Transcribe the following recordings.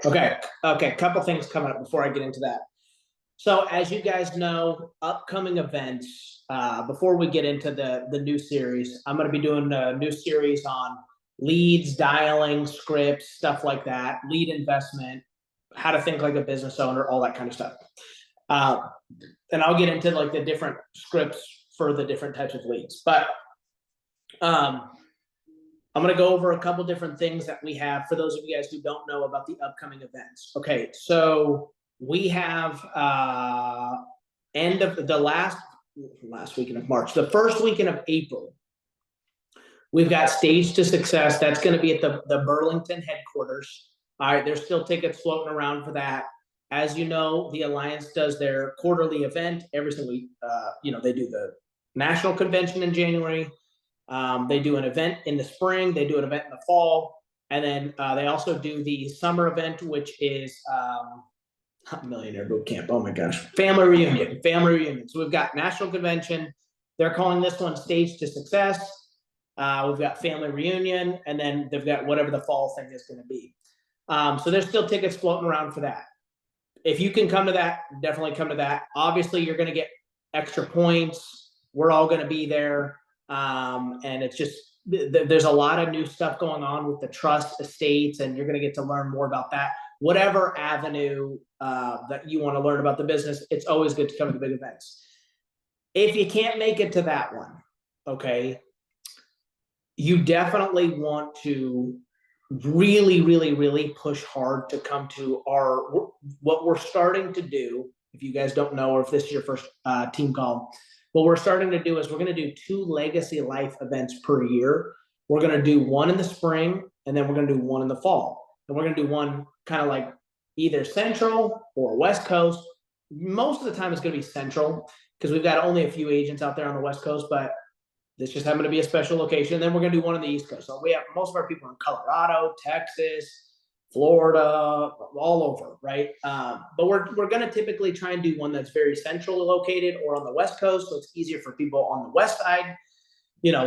Okay. Okay. Couple things coming up before I get into that. So as you guys know, upcoming events, before we get into the new series, I'm going to be doing a new series on leads, dialing, scripts, stuff like that, lead investment, how to think like a business owner, all that kind of stuff. Uh, and I'll get into like the different scripts for the different types of leads. But I'm going to go over a couple different things that we have for those of you guys who don't know about the upcoming events. Okay, so we have end of the last weekend of March, the first weekend of April. We've got Stage to Success. That's going to be at the Burlington headquarters. All right, there's still tickets floating around for that. As you know, the Alliance does their quarterly event every single week. They do the national convention in January. They do an event in the spring. They do an event in the fall. And then they also do the summer event, which is Millionaire Boot Camp. Oh my gosh. Family reunion. So we've got national convention. They're calling this one Stage to Success. We've got family reunion, and then they've got whatever the fall thing is going to be. So there's still tickets floating around for that. If you can come to that, definitely come to that. Obviously, you're going to get extra points. We're all going to be there. And it's just, there's a lot of new stuff going on with the trust estates, and you're going to get to learn more about that. Whatever avenue that you want to learn about the business, it's always good to come to big events. If you can't make it to that one, okay, you definitely want to really, really, really push hard to come to what we're starting to do. If you guys don't know, or if this is your first team call, what we're starting to do is we're going to do 2 Legacy Life events per year. We're going to do one in the spring, and then we're going to do one in the fall. And we're going to do one kind of like either Central or West Coast. Most of the time it's going to be Central because we've got only a few agents out there on the West Coast, but this just happened to be a special location. And then we're going to do one on the East Coast. So we have most of our people in Colorado, Texas, Florida, all over, right? But we're going to typically try and do one that's very centrally located or on the West Coast, so it's easier for people on the West side,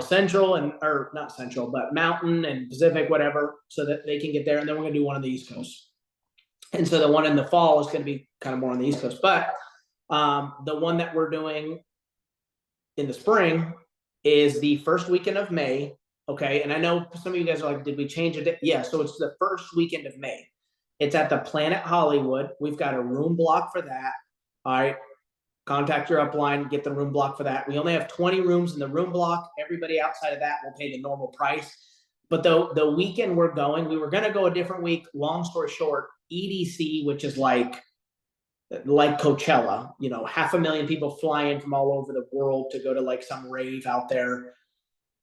Central or not Central, but Mountain and Pacific, whatever, so that they can get there. And then we're going to do one on the East Coast. And so the one in the fall is going to be kind of more on the East Coast. But the one that we're doing in the spring is the first weekend of May. Okay, and I know some of you guys are like, did we change it? Yeah, so it's the first weekend of May. It's at the Planet Hollywood. We've got a room block for that. All right, contact your upline, get the room block for that. We only have 20 rooms in the room block. Everybody outside of that will pay the normal price. But the weekend we're going, we were going to go a different week. Long story short, EDC, which is like Coachella, 500,000 people fly in from all over the world to go to like some rave out there.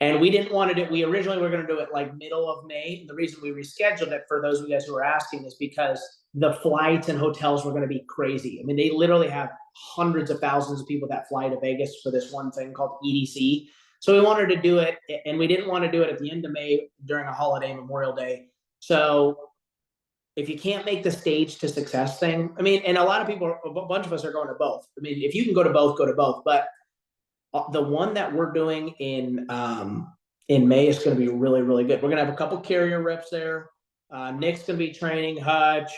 And we didn't want to do it. We originally were going to do it like middle of May. And the reason we rescheduled it, for those of you guys who are asking, is because the flights and hotels were going to be crazy. I mean, they literally have hundreds of thousands of people that fly to Vegas for this one thing called EDC. So we wanted to do it, and we didn't want to do it at the end of May during a holiday, Memorial Day. So if you can't make the Stage to Success thing, I mean, and a lot of people, a bunch of us are going to both. I mean, if you can go to both, go to both. But the one that we're doing in May is going to be really, really good. We're going to have a couple carrier reps there. Nick's going to be training, Hutch,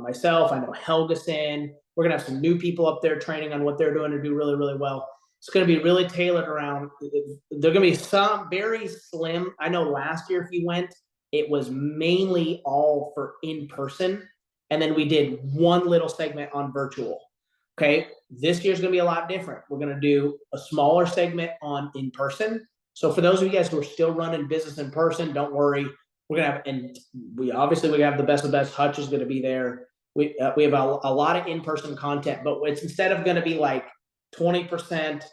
myself. I know Helgeson. We're going to have some new people up there training on what they're doing to do really, really well. It's going to be really tailored around. They're going to be some very slim. I know last year if you went, it was mainly all for in-person. And then we did one little segment on virtual. Okay, this year's going to be a lot different. We're going to do a smaller segment on in-person. So for those of you guys who are still running business in person, don't worry. We're going to have, and we have the best of the best. Hutch is going to be there. We have a lot of in-person content, but it's instead of going to be like 20%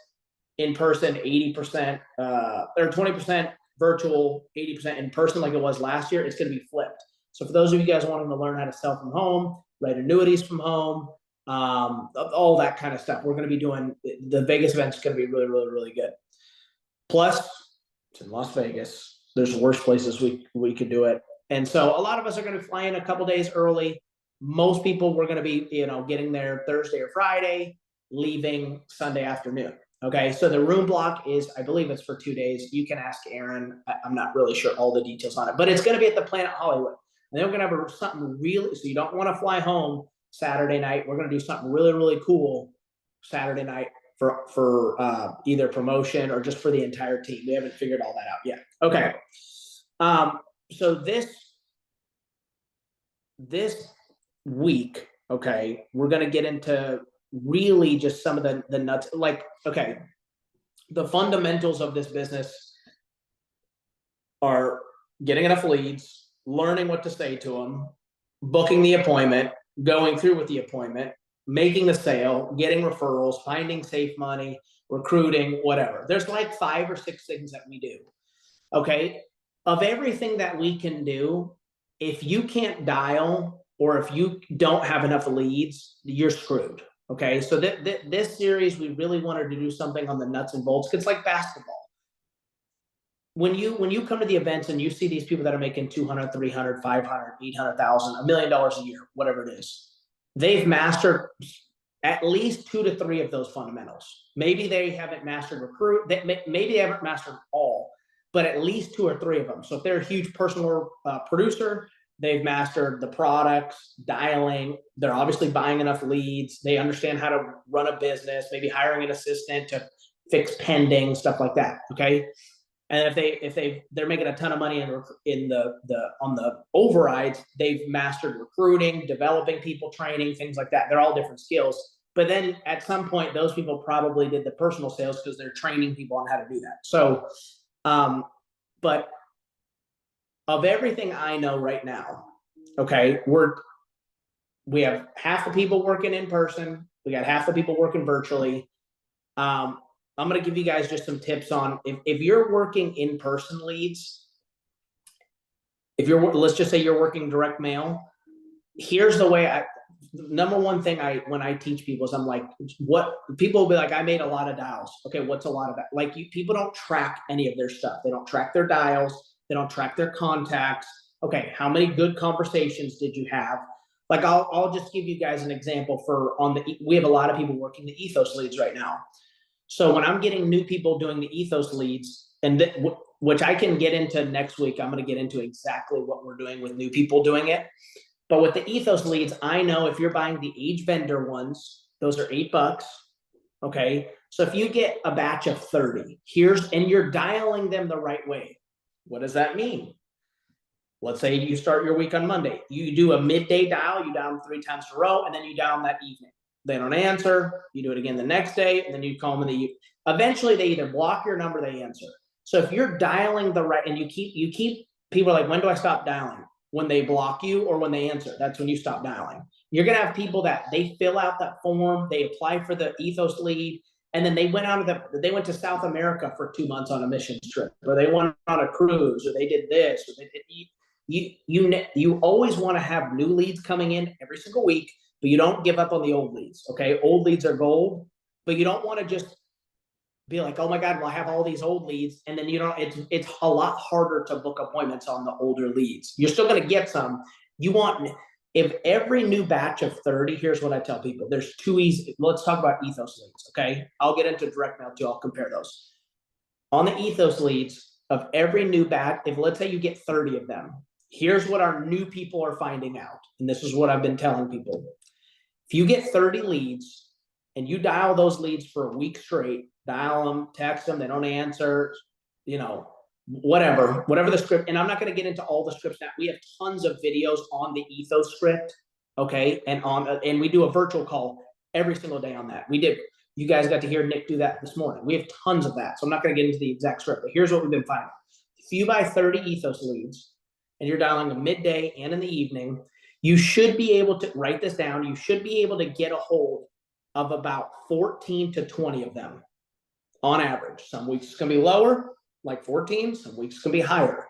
in person, 80%, or 20% virtual, 80% in person like it was last year, it's going to be flipped. So for those of you guys wanting to learn how to sell from home, write annuities from home, all that kind of stuff, we're going to be doing. The Vegas event's going to be really, really, really good. Plus, it's in Las Vegas. There's worse places we could do it. And so a lot of us are going to fly in a couple days early. Most people we're going to be, getting there Thursday or Friday, leaving Sunday afternoon. Okay, so the room block is, I believe it's for 2 days. You can ask Aaron. I'm not really sure all the details on it, but it's going to be at the Planet Hollywood. And then we're gonna have something really, so you don't want to fly home Saturday night. We're gonna do something really, really cool Saturday night for either promotion or just for the entire team. We haven't figured all that out yet. Okay. So this week, okay, we're gonna get into really just some of the nuts. Like, okay, the fundamentals of this business are getting enough leads, learning what to say to them, booking the appointment, going through with the appointment, making the sale, getting referrals, finding safe money, recruiting, whatever. There's like 5 or 6 things that we do. Okay. Of everything that we can do, if you can't dial or if you don't have enough leads, you're screwed. Okay. So this series, we really wanted to do something on the nuts and bolts. It's like basketball. When you come to the events and you see these people that are making 200, 300, 500, 800,000, $1 million a year, whatever it is, they've mastered at least 2 to 3 of those fundamentals. Maybe they haven't mastered maybe they haven't mastered all, but at least 2 or 3 of them. So if they're a huge personal producer, they've mastered the products, dialing, they're obviously buying enough leads, they understand how to run a business, maybe hiring an assistant to fix pending, stuff like that. Okay. And if they're making a ton of money on the overrides, they've mastered recruiting, developing people, training, things like that. They're all different skills. But then at some point, those people probably did the personal sales because they're training people on how to do that. So, but of everything I know right now, okay, we have half the people working in person. We got half the people working virtually. I'm going to give you guys just some tips on if you're working in-person leads, let's just say you're working direct mail, here's the way number one thing when I teach people is I'm like, what people will be like, I made a lot of dials. Okay. What's a lot of that? Like people don't track any of their stuff. They don't track their dials. They don't track their contacts. Okay. How many good conversations did you have? Like, I'll just give you guys an example we have a lot of people working the ethos leads right now. So when I'm getting new people doing the ethos leads, and which I can get into next week, I'm going to get into exactly what we're doing with new people doing it. But with the ethos leads, I know if you're buying the age vendor ones, those are $8. Okay. So if you get a batch of 30, and you're dialing them the right way, what does that mean? Let's say you start your week on Monday. You do a midday dial, you dial them 3 times in a row, and then you dial them that evening. They don't answer, you do it again the next day, and then you call them eventually they either block your number, they answer. So if you're dialing the right, and you keep people like, when do I stop dialing? When they block you or when they answer, that's when you stop dialing. You're going to have people that they fill out that form, they apply for the ethos lead, and then they went to South America for 2 months on a missions trip, or they went on a cruise, or they did this, or they did, you always want to have new leads coming in every single week, but you don't give up on the old leads. Okay. Old leads are gold, but you don't want to just be like, oh my God, well, I have all these old leads. And then it's a lot harder to book appointments on the older leads. You're still going to get some. If every new batch of 30, here's what I tell people, there's 2 easy. Let's talk about ethos leads. Okay. I'll get into direct mail too. I'll compare those. On the ethos leads of every new batch, if let's say you get 30 of them, here's what our new people are finding out. And this is what I've been telling people. If you get 30 leads and you dial those leads for a week straight, dial them, text them, they don't answer, whatever the script. And I'm not going to get into all the scripts now. We have tons of videos on the ethos script. Okay. And we do a virtual call every single day on that. You guys got to hear Nick do that this morning. We have tons of that. So I'm not going to get into the exact script, but here's what we've been finding. If you buy 30 ethos leads and you're dialing them midday and in the evening, you should be able to write this down. You should be able to get a hold of about 14 to 20 of them on average. Some weeks it's going to be lower, like 14. Some weeks it's going to be higher.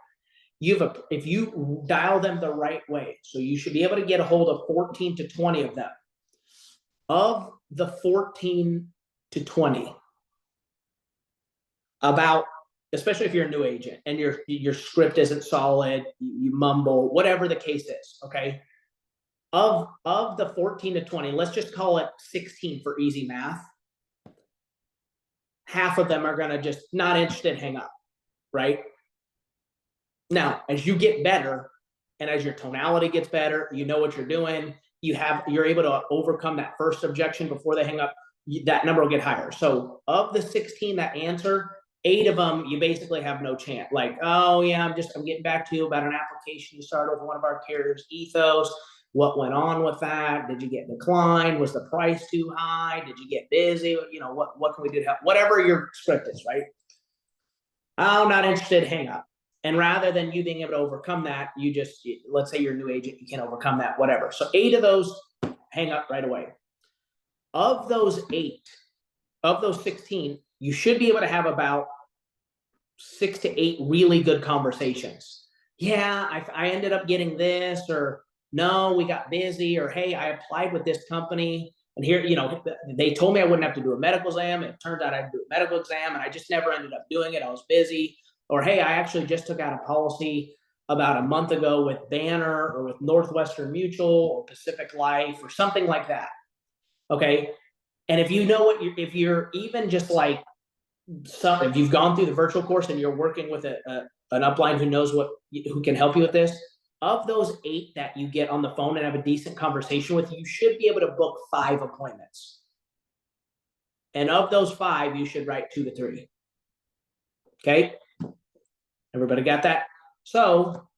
If you dial them the right way, so you should be able to get a hold of 14 to 20 of them. Of the 14 to 20, especially if you're a new agent and your script isn't solid, you mumble, whatever the case is, okay? Of the 14 to 20, let's just call it 16 for easy math. Half of them are going to just not interested, hang up, right? Now, as you get better and as your tonality gets better, you know what you're doing, you're able to overcome that first objection before they hang up, that number will get higher. So of the 16 that answer, 8 of them, you basically have no chance. Like, oh yeah, I'm getting back to you about an application you started with one of our carriers, Ethos. What went on with that? Did you get declined? Was the price too high? Did you get busy? You know, what can we do to help? Whatever your script is, right? Oh, not interested, hang up. And rather than you being able to overcome that, let's say you're a new agent, you can't overcome that, whatever. So 8 of those, hang up right away. Of those 16, you should be able to have about 6 to 8 really good conversations. Yeah, I ended up getting this, or no, we got busy, or hey, I applied with this company, and here, they told me I wouldn't have to do a medical exam. It turned out I had to do a medical exam, and I just never ended up doing it. I was busy. Or hey, I actually just took out a policy about a month ago with Banner or with Northwestern Mutual or Pacific Life or something like that. Okay. And if you know if you're even just like, if you've gone through the virtual course and you're working with an upline who can help you with this, of those 8 that you get on the phone and have a decent conversation with, you should be able to book 5 appointments. And of those 5, you should write 2 to 3. Okay. Everybody got that? So,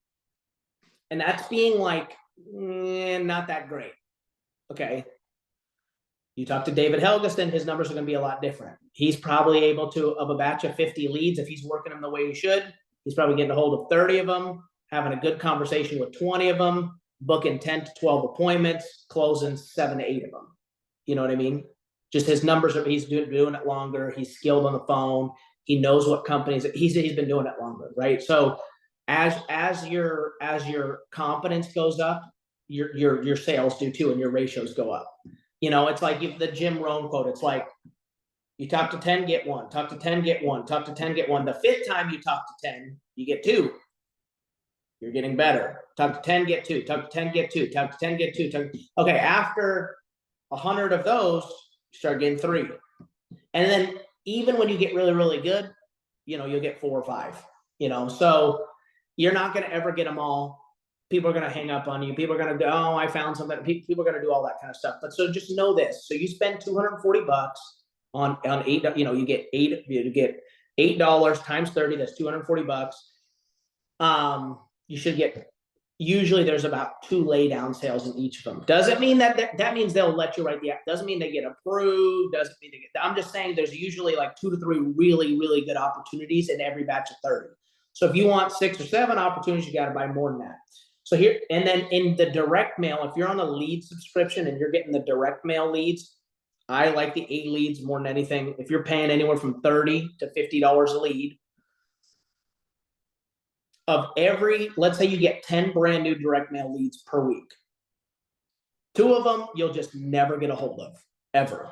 and that's being like, not that great. Okay. You talk to David Helgeston, his numbers are going to be a lot different. He's probably able to, of a batch of 50 leads, if he's working them the way he should, he's probably getting a hold of 30 of them, having a good conversation with 20 of them, booking 10 to 12 appointments, closing 7 to 8 of them. You know what I mean? Just his numbers he's doing it longer. He's skilled on the phone. He knows what companies, he's been doing it longer, right? So as your competence goes up, your sales do too, and your ratios go up. It's like the Jim Rohn quote. It's like, you talk to 10, get 1. Talk to 10, get 1. Talk to 10, get 1. The 5th time you talk to 10, you get 2. You're getting better. Talk to 10, get 2. Talk to 10, get 2. Talk to 10, get 2. Okay, after 100 of those, you start getting 3. And then even when you get really, really good, you'll get 4 or 5. So you're not going to ever get them all. People are going to hang up on you. People are going to go, oh, I found something. People are going to do all that kind of stuff. But so just know this. So you spend $240 on 8, you get $8 times 30, that's $240. You should get, usually there's about 2 lay down sales in each of them. Doesn't mean that means they'll let you write the app. Doesn't mean they get approved. Doesn't mean I'm just saying there's usually like 2 to 3 really, really good opportunities in every batch of 30. So if you want 6 or 7 opportunities, you got to buy more than that. So here, and then in the direct mail, if you're on a lead subscription and you're getting the direct mail leads, I like the A leads more than anything. If you're paying anywhere from $30 to $50 a lead, let's say you get 10 brand new direct mail leads per week. 2 of them, you'll just never get a hold of, ever.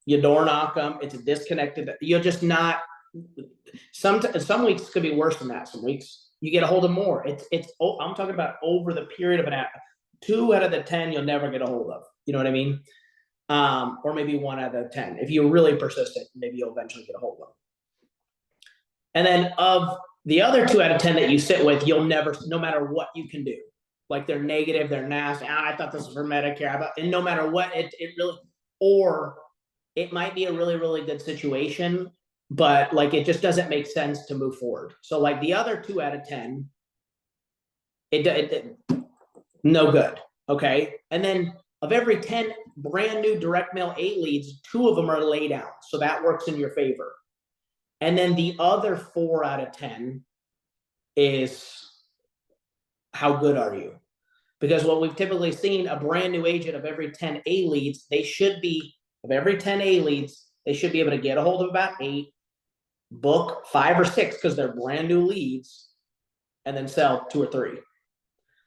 You door knock them, it's a disconnected, you're just not, some weeks could be worse than that. Some weeks you get a hold of more. I'm talking about over the period of an app. 2 out of the 10 you'll never get a hold of. You know what I mean? Or maybe 1 out of 10. If you're really persistent, maybe you'll eventually get a hold of them. And then of the other 2 out of 10 that you sit with, you'll never, no matter what you can do, like they're negative, they're nasty. I thought this was for Medicare, and no matter what, it really, or it might be a really, really good situation, but like it just doesn't make sense to move forward. So like the other 2 out of 10, it no good. Okay. And then of every 10 brand new direct mail A leads, 2 of them are lay down. So that works in your favor. And then the other 4 out of 10 is how good are you? Because what we've typically seen, a brand new agent of every 10 A leads, of every 10 A leads, they should be able to get a hold of about 8, book 5 or 6 because they're brand new leads, and then sell 2 or 3.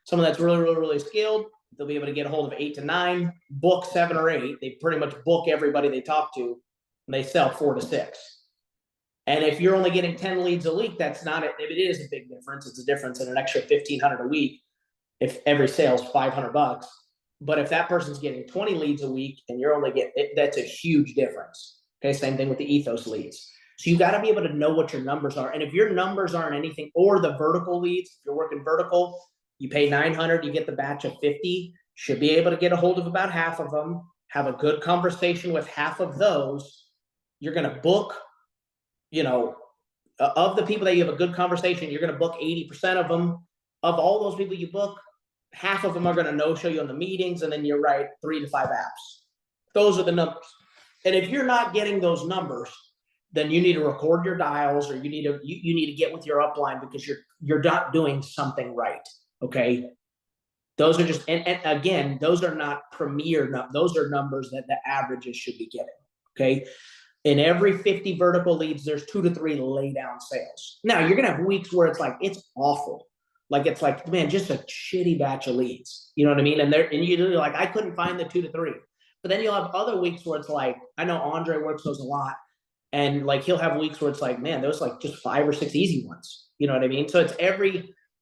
Someone that's really, really, really skilled, they'll be able to get a hold of 8 to 9, book 7 or 8. They pretty much book everybody they talk to, and they sell 4 to 6. And if you're only getting 10 leads a week, that's not it. If it is a big difference, it's a difference in an extra $1,500 a week if every sale's $500. But if that person's getting 20 leads a week and you're only getting, that's a huge difference. Okay, same thing with the Ethos leads. So you got to be able to know what your numbers are. And if your numbers aren't anything, or the vertical leads, if you're working vertical, You pay 900, you get the batch of 50, should be able to get a hold of about half of them, have a good conversation with half of those. You're going to book, of the people that you have a good conversation, you're going to book 80% of them. Of all those people you book, half of them are going to no-show you on the meetings, and then you're right, 3 to 5 apps. Those are the numbers. And if you're not getting those numbers, then you need to record your dials, or you need to get with your upline, because you're not doing something right. Okay. Those are just, and again, those are not premier, those are numbers that the averages should be getting. Okay. In every 50 vertical leads, there's 2 to 3 lay down sales. Now you're going to have weeks where it's like, it's awful. Like, it's like, man, just a shitty batch of leads. You know what I mean? And you're like, I couldn't find the 2 to 3. But then you'll have other weeks where it's like, I know Andre works those a lot. And like, he'll have weeks where it's like, man, those like just 5 or 6 easy ones. You know what I mean? So it's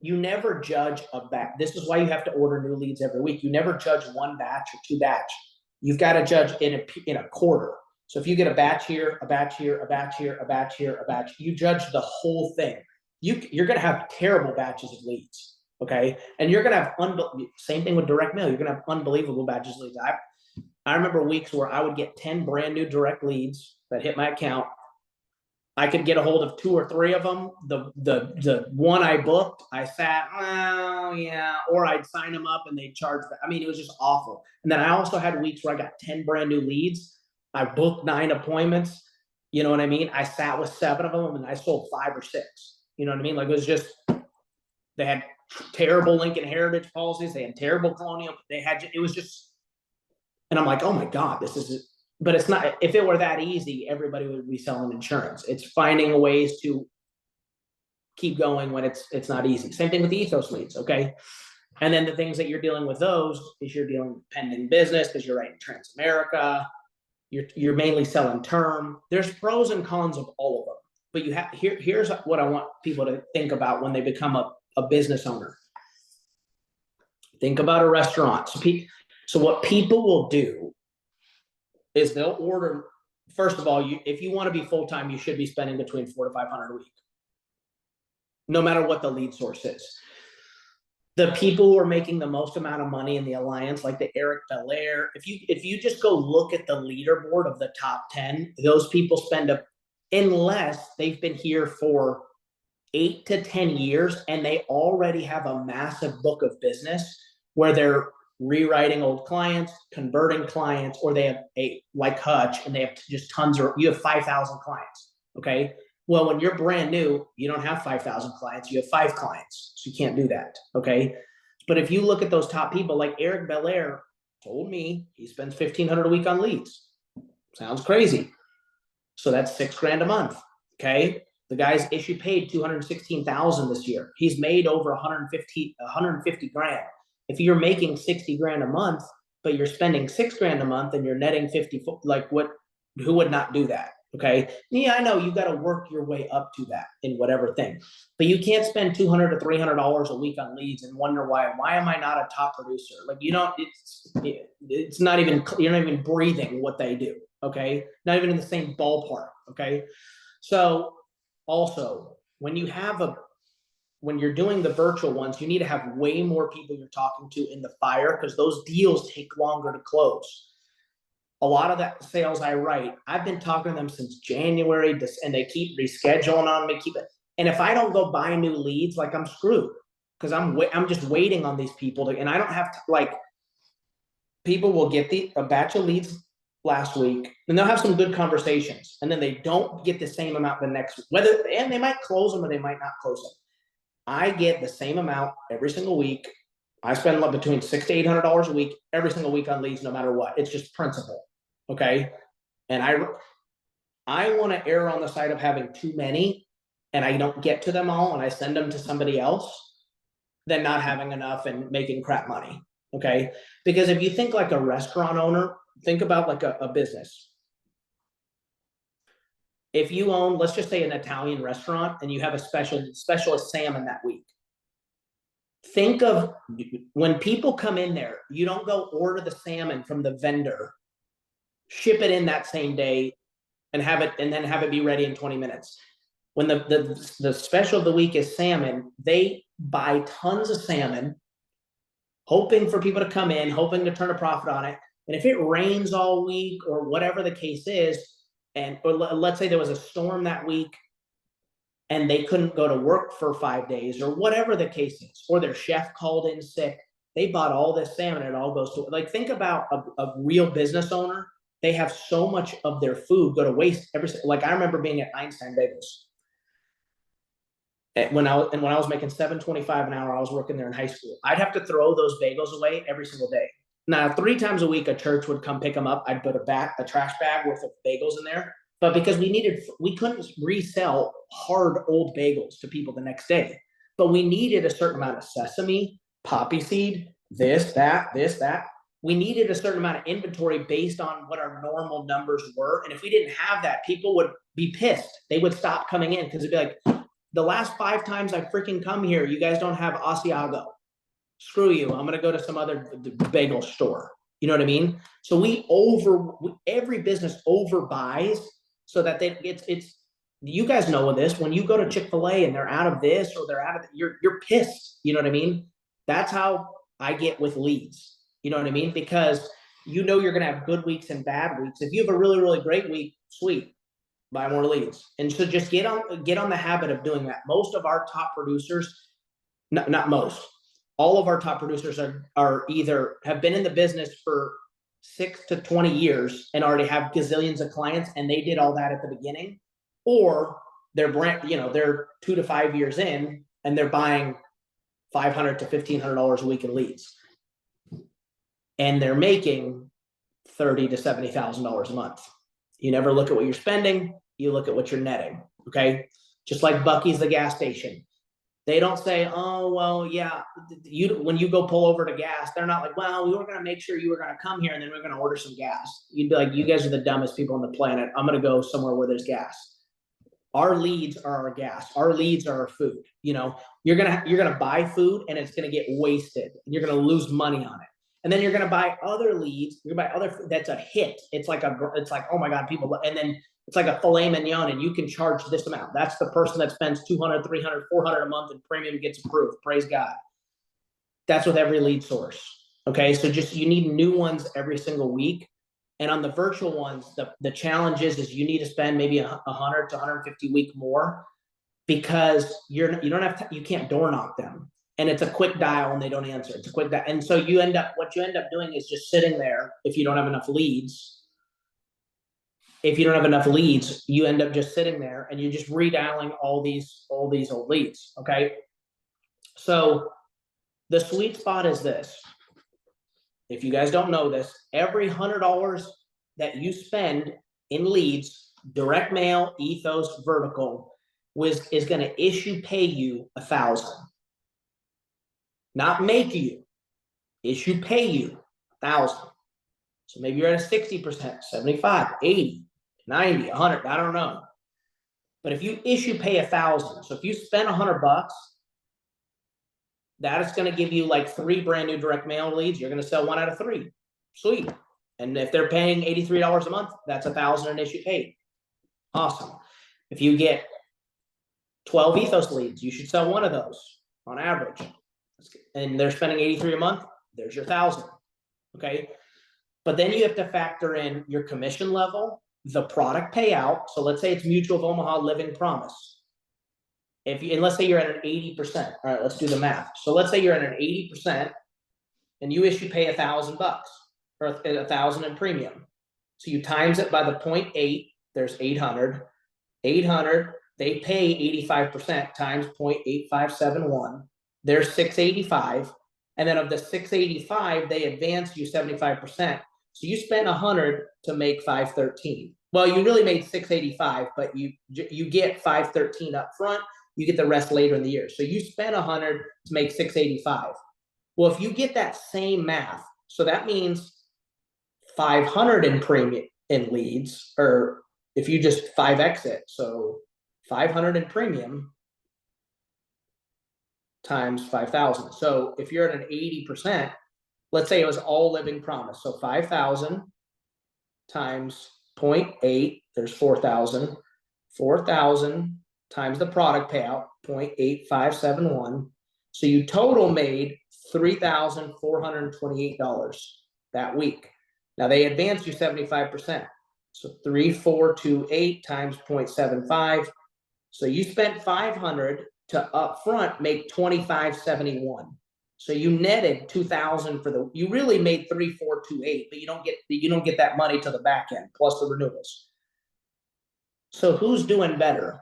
you never judge a batch. This is why you have to order new leads every week. You never judge 1 batch or 2 batch. You've got to judge in a quarter. So if you get a batch here, a batch here, a batch here, a batch here, a batch, you judge the whole thing. You're going to have terrible batches of leads. Okay. And you're going to have, same thing with direct mail. You're going to have unbelievable batches of leads. I remember weeks where I would get 10 brand new direct leads that hit my account. I could get a hold of 2 or 3 of them. The one I booked, I sat, oh yeah, or I'd sign them up and they'd charge. I mean, it was just awful. And then I also had weeks where I got 10 brand new leads. I booked 9 appointments. You know what I mean? I sat with 7 of them and I sold 5 or 6. You know what I mean? Like, it was just, they had terrible Lincoln Heritage policies. They had terrible Colonial. It was just, and I'm like, oh my God, this is, but it's not. If it were that easy, everybody would be selling insurance. It's finding ways to keep going when it's not easy. Same thing with the ethos leads, okay? And then the things that you're dealing with those is you're dealing with pending business because you're writing Transamerica. You're mainly selling term. There's pros and cons of all of them. But you have here's what I want people to think about when they become a business owner. Think about a restaurant. So what people will do is they'll order. First of all, if you want to be full-time, you should be spending between $400 to $500 a week, no matter what the lead source is. The people who are making the most amount of money in the alliance, like the Eric Belair, if you just go look at the leaderboard of the top 10, those people spend unless they've been here for 8 to 10 years and they already have a massive book of business where they're rewriting old clients, converting clients, or they have like Hutch, and they have just you have 5,000 clients. Okay. Well, when you're brand new, you don't have 5,000 clients, you have 5 clients. So you can't do that. Okay. But if you look at those top people, like Eric Belair told me he spends $1,500 a week on leads. Sounds crazy. So that's $6,000 a month. Okay. The guy's issue paid $216,000 this year. He's made over 150 grand. If you're making 60 grand a month, but you're spending 6 grand a month and you're netting 50, like who would not do that? Okay. Yeah, I know you got to work your way up to that in whatever thing, but you can't spend $200 to $300 a week on leads and wonder why am I not a top producer? Like, it's not even, you're not even breathing what they do. Okay. Not even in the same ballpark. Okay. So also when you're doing the virtual ones, you need to have way more people you're talking to in the fire, because those deals take longer to close. A lot of that sales I write, I've been talking to them since January, and they keep rescheduling on me. And if I don't go buy new leads, like, I'm screwed, because I'm just waiting on these people and I don't have to, like, people will get a batch of leads last week and they'll have some good conversations, and then they don't get the same amount the next week. And they might close them or they might not close them. I get the same amount every single week. I spend between $600 to $800 a week every single week on leads, no matter what. It's just principle. Okay. And I want to err on the side of having too many and I don't get to them all and I send them to somebody else than not having enough and making crap money. Okay. Because if you think like a restaurant owner, think about like a business. If you own, let's just say, an Italian restaurant and you have a specialist salmon that week. Think of when people come in there, you don't go order the salmon from the vendor, ship it in that same day and then have it be ready in 20 minutes. When the special of the week is salmon, they buy tons of salmon hoping for people to come in, hoping to turn a profit on it. And if it rains all week or whatever the case is, or let's say there was a storm that week and they couldn't go to work for 5 days or whatever the case is, or their chef called in sick, they bought all this salmon, it all goes to, like, think about a real business owner. They have so much of their food go to waste like I remember being at Einstein Bagels. When I was making $7.25 an hour, I was working there in high school. I'd have to throw those bagels away every single day. Now, 3 times a week, a church would come pick them up. I'd put a trash bag worth of bagels in there. But because we couldn't resell hard old bagels to people the next day. But we needed a certain amount of sesame, poppy seed, this, that. We needed a certain amount of inventory based on what our normal numbers were. And if we didn't have that, people would be pissed. They would stop coming in because it'd be like, the last 5 times I freaking come here, you guys don't have Asiago. Screw you. I'm going to go to some other bagel store. You know what I mean? So every business overbuys so that it's you guys know this. When you go to Chick-fil-A and they're out of this or they're out of, you're pissed. You know what I mean? That's how I get with leads. You know what I mean? Because you're going to have good weeks and bad weeks. If you have a really, really great week, sweet. Buy more leads. And so just get on the habit of doing that. Most of our top producers, not most, all of our top producers are either have been in the business for 6 to 20 years and already have gazillions of clients, and they did all that at the beginning, or they're they're 2 to 5 years in and they're buying $500 to $1,500 a week in leads, and they're making $30,000 to $70,000 a month. You never look at what you're spending. You look at what you're netting, okay? Just like Buc-ee's, the gas station. They don't say, oh, well, yeah, when you go pull over to gas, they're not like, well, we were going to make sure you were going to come here and then we're going to order some gas. You'd be like, you guys are the dumbest people on the planet. I'm going to go somewhere where there's gas. Our leads are our gas. Our leads are our food. You're going to buy food and it's going to get wasted. And you're going to lose money on it. And then you're going to buy other leads. You're going to buy other, that's a hit. It's like, oh my God, people, and then it's like a filet mignon and you can charge this amount. That's the person that spends $200, $300, $400 a month and premium gets approved. Praise God. That's with every lead source. Okay. So you need new ones every single week. And on the virtual ones, the challenge is you need to spend maybe 100 to 150 a week more, because you can't door knock them. And it's a quick dial and they don't answer. It's a quick dial. And so what you end up doing is just sitting there. If you don't have enough leads, you end up just sitting there and you're just redialing all these old leads. Okay. So the sweet spot is this. If you guys don't know this, every $100 that you spend in leads, direct mail, ethos, vertical, is going to pay you 1,000. Not make you, pay you 1,000. So maybe you're at a 60%, 75, 80, 90, 100, I don't know. But if you pay 1,000, so if you spend $100, that is going to give you like 3 brand new direct mail leads. You're going to sell 1 out of 3. Sweet. And if they're paying $83 a month, that's 1,000 in paid. Awesome. If you get 12 ethos leads, you should sell 1 of those on average. And they're spending $83 a month, there's your 1,000. Okay. But then you have to factor in your commission level, the product payout. So let's say it's Mutual of Omaha Living Promise. And let's say you're at an 80%. All right, let's do the math. So let's say you're at an 80% and you pay $1,000 or 1,000 in premium. So you times it by the 0.8, there's 800. 800, they pay 85% times 0.8571. There's 685. And then of the 685, they advance you 75%. So you spent 100 to make 513. Well, you really made 685, but you get 513 up front. You get the rest later in the year. So you spent 100 to make 685. Well, if you get that same math, so that means 500 in premium in leads, or if you just 5x it, so 500 in premium times 5,000. So if you're at an 80%, let's say it was all Living Promise. So 5,000 times 0.8, there's 4,000. 4,000 times the product payout, 0.8571. So you total made $3,428 that week. Now they advance you 75%. So 3,428 times 0.75. So you spent 500 to upfront make 2,571. So you netted 2,000 for the. You really made 3,428, but you don't get that money to the back end plus the renewals. So who's doing better?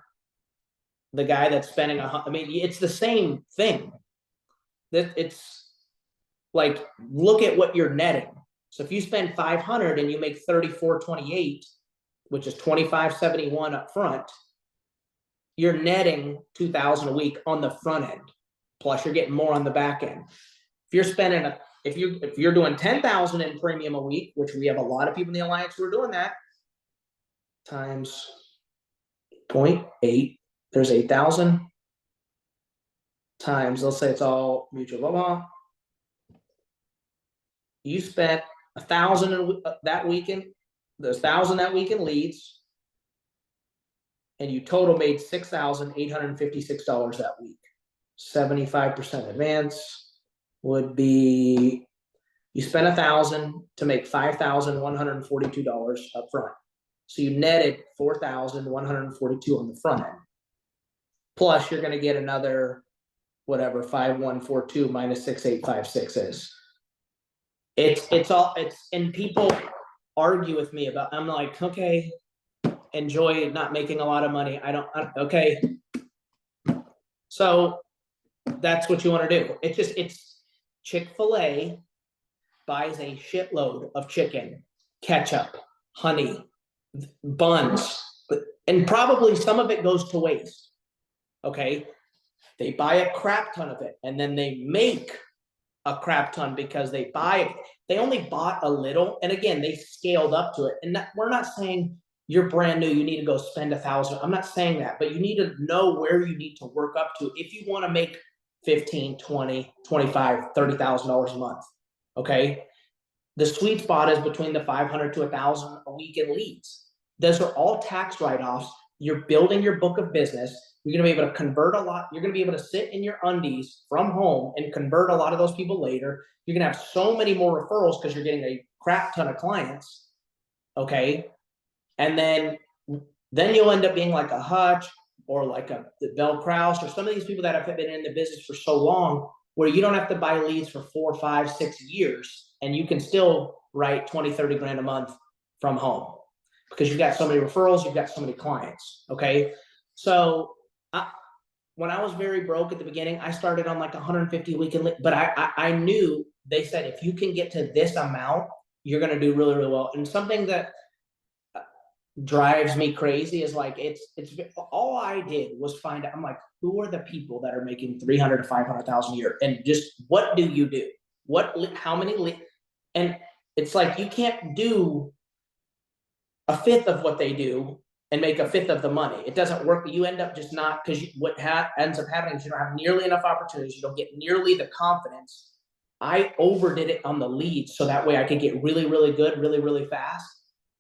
The guy that's spending I mean, it's the same thing. That it's like, look at what you're netting. So if you spend 500 and you make 3,428, which is 2,571 up front, you're netting 2,000 a week on the front end. Plus you're getting more on the back end. If you're spending if you're doing 10,000 in premium a week, which we have a lot of people in the Alliance who are doing that, times 0.8, there's 8,000 times, let's say it's all mutual, blah, blah. You spent 1,000 that weekend, there's 1,000 that week in leads, and you total made $6,856 that week. 75% advance would be, you spent 1,000 to make $5,142 up front. So you netted 4,142 on the front end. Plus you're going to get another, whatever 5,142 minus 6,856 is. It's all, and people argue with me about, I'm like, okay, enjoy not making a lot of money. Okay. So that's what you want to do. It's Chick-fil-A buys a shitload of chicken, ketchup, honey, buns, and probably some of it goes to waste. Okay. They buy a crap ton of it and then they make a crap ton because they only bought a little, and again they scaled up to it. And we're not saying you're brand new, you need to go spend 1,000. I'm not saying that, but you need to know where you need to work up to if you want to make 15, 20, 25, $30,000 a month. Okay, the sweet spot is between the 500 to 1,000 a week in leads. Those are all tax write-offs. You're building your book of business. You're going to be able to convert a lot. You're going to be able to sit in your undies from home and convert a lot of those people later. You're going to have so many more referrals because you're getting a crap ton of clients. Okay. And then you'll end up being like a Hutch or like the Bell Kraus or some of these people that have been in the business for so long where you don't have to buy leads for 4, 5, 6 years and you can still write 20, 30 grand a month from home because you've got so many referrals, you've got so many clients. Okay. So when I was very broke at the beginning, I started on like 150 a week, but I knew they said, if you can get to this amount, you're going to do really, really well. And something that drives me crazy is like, it's all I did was find out, I'm like, who are the people that are making 300 to 500,000 a year? And just, what do you do? How many, and it's like, you can't do a fifth of what they do and make a fifth of the money. It doesn't work. You end up just not, because what ends up happening is you don't have nearly enough opportunities. You don't get nearly the confidence. I overdid it on the leads so that way I could get really, really good, really, really fast.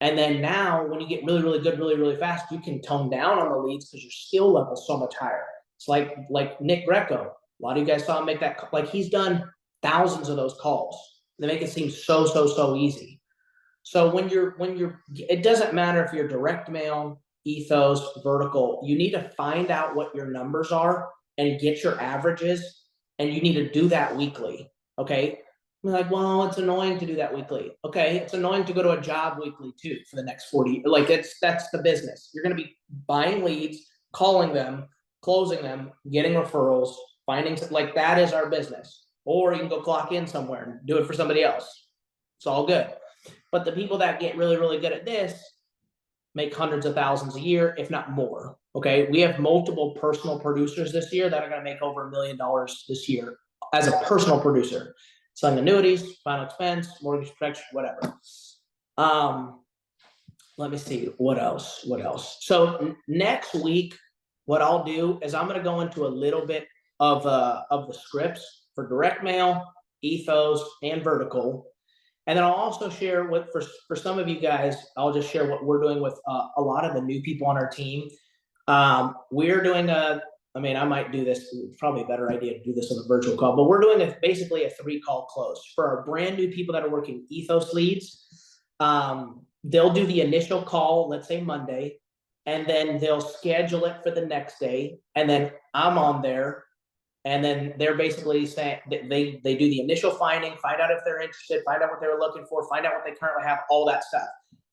And then now when you get really, really good, really, really fast, you can tone down on the leads because your skill level is so much higher. It's like Nick Greco. A lot of you guys saw him make that, like he's done thousands of those calls. They make it seem so easy. So when you're, it doesn't matter if you're direct mail, ethos, vertical, you need to find out what your numbers are and get your averages, and you need to do that weekly. Okay. I'm like, well, it's annoying to do that weekly. Okay. It's annoying to go to a job weekly too for the next 40, like that's the business. You're going to be buying leads, calling them, closing them, getting referrals, finding, like that is our business. Or you can go clock in somewhere and do it for somebody else. It's all good. But the people that get really, really good at this make hundreds of thousands a year, if not more. Okay. We have multiple personal producers this year that are going to make over $1 million this year as a personal producer, selling annuities, final expense, mortgage protection, whatever. Let me see what else. So next week, what I'll do is I'm going to go into a little bit of the scripts for direct mail, ethos, and vertical. And then I'll also share what, for some of you guys, I'll just share what we're doing with a lot of the new people on our team. We're doing I mean, I might do this. It's probably a better idea to do this on a virtual call, but we're doing basically a 3-call close for our brand new people that are working Ethos leads. They'll do the initial call, let's say Monday, and then they'll schedule it for the next day. And then I'm on there, and then they're basically saying they do the initial find out if they're interested, find out what they were looking for, find out what they currently have, all that stuff.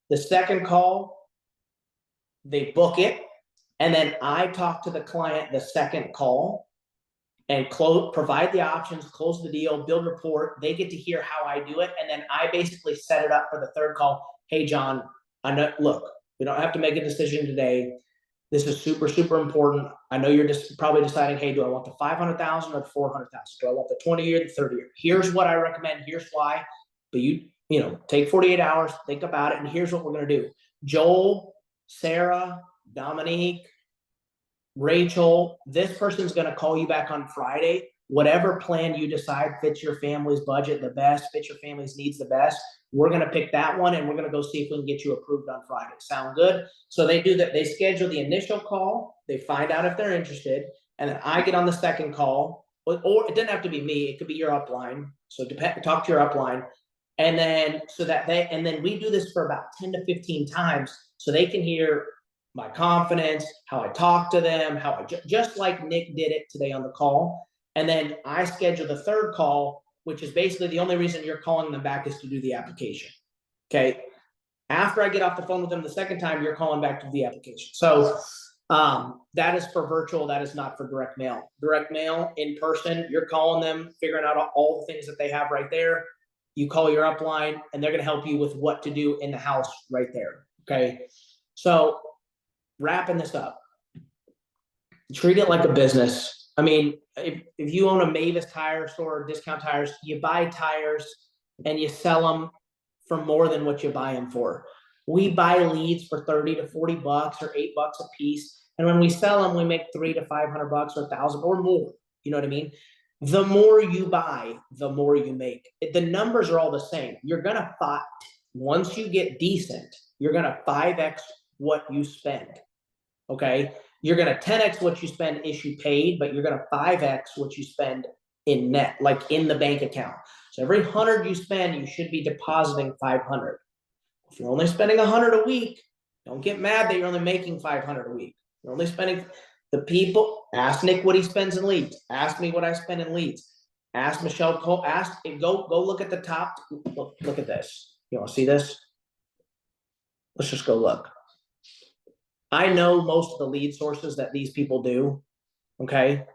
The second call, they book it, and then I talk to the client the second call and provide the options, close the deal, build rapport. They get to hear how I do it, and then I basically set it up for the third call. Hey, John, I know, look, we don't have to make a decision today. This is super, super important. I know you're just probably deciding, hey, do I want the 500,000 or the 400,000? Do I want the 20 year, the 30 year? Here's what I recommend. Here's why. But you know, take 48 hours, think about it, and here's what we're going to do. Joel, Sarah, Dominique, Rachel, this person's going to call you back on Friday. Whatever plan you decide fits your family's budget the best, fits your family's needs the best, we're going to pick that one, and we're going to go see if we can get you approved on Friday. Sound good? So they do that. They schedule the initial call. They find out if they're interested, and then I get on the second call, or it doesn't have to be me. It could be your upline. So talk to your upline, and then and then we do this for about 10 to 15 times, so they can hear my confidence, how I talk to them, how I just like Nick did it today on the call. And then I schedule the third call, which is basically the only reason you're calling them back is to do the application. Okay. After I get off the phone with them the second time, you're calling back to do the application. So that is for virtual. That is not for direct mail. Direct mail, in person, you're calling them, figuring out all the things that they have right there. You call your upline, and they're going to help you with what to do in the house right there. Okay. So wrapping this up, treat it like a business. I mean, if you own a Mavis tire store or Discount Tires, you buy tires and you sell them for more than what you buy them for. We buy leads for 30 to 40 bucks or $8 a piece. And when we sell them, we make $300 to $500 or $1,000 or more. You know what I mean? The more you buy, the more you make. The numbers are all the same. You're going to once you get decent, you're going to 5x what you spend. Okay. You're going to 10x what you spend issue paid, but you're going to 5x what you spend in net, like in the bank account. So every 100 you spend, you should be depositing 500. If you're only spending 100 a week, don't get mad that you're only making 500 a week. You're only spending the people. Ask Nick what he spends in leads. Ask me what I spend in leads. Ask Michelle Cole. Go look at the top. Look at this. You want to see this? Let's just go look. I know most of the lead sources that these people do. Okay.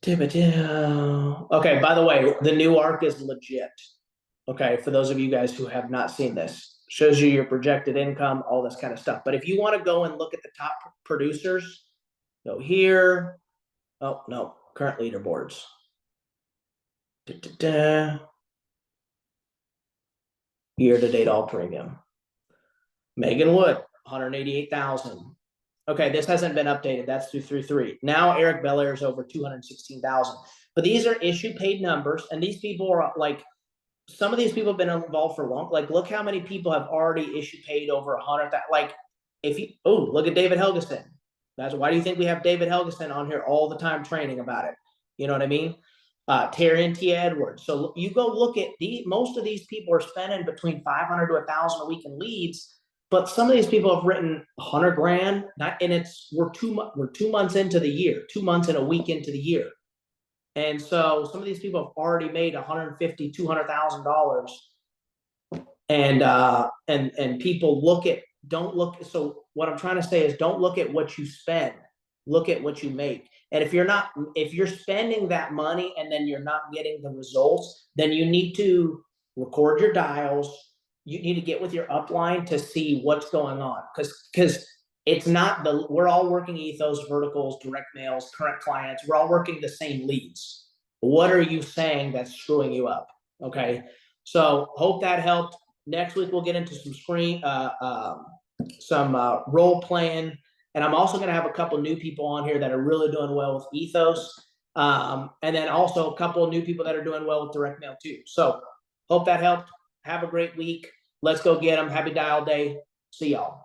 Okay, by the way, the new arc is legit. Okay, for those of you guys who have not seen this, shows you your projected income, all this kind of stuff. But if you want to go and look at the top producers, go here. Oh, no, current leaderboards. Year-to-date all premium. Megan Wood, 188,000. Okay, this hasn't been updated. That's through 3-3. Now Eric Belair is over 216,000. But these are issue paid numbers, and these people are like, some of these people have been involved for long. Like, look how many people have already issue paid over 100. Like, look at David Helgeson. That's why do you think we have David Helgeson on here all the time training about it? You know what I mean? Terry and T. Edwards. So you go look at most of these people are spending between 500 to 1,000 a week in leads. But some of these people have written 100 grand, and we're 2 months into the year, 2 months and a week into the year. And so some of these people have already made $150,000, $200,000. And people so what I'm trying to say is don't look at what you spend, look at what you make. And if you're spending that money and then you're not getting the results, then you need to record your dials. You need to get with your upline to see what's going on, because it's not we're all working ethos, verticals, direct mails, current clients. We're all working the same leads. What are you saying that's screwing you up? Okay. So hope that helped. Next week, we'll get into some role playing. And I'm also going to have a couple new people on here that are really doing well with ethos. And then also a couple of new people that are doing well with direct mail too. So hope that helped. Have a great week. Let's go get them. Happy dial day. See y'all.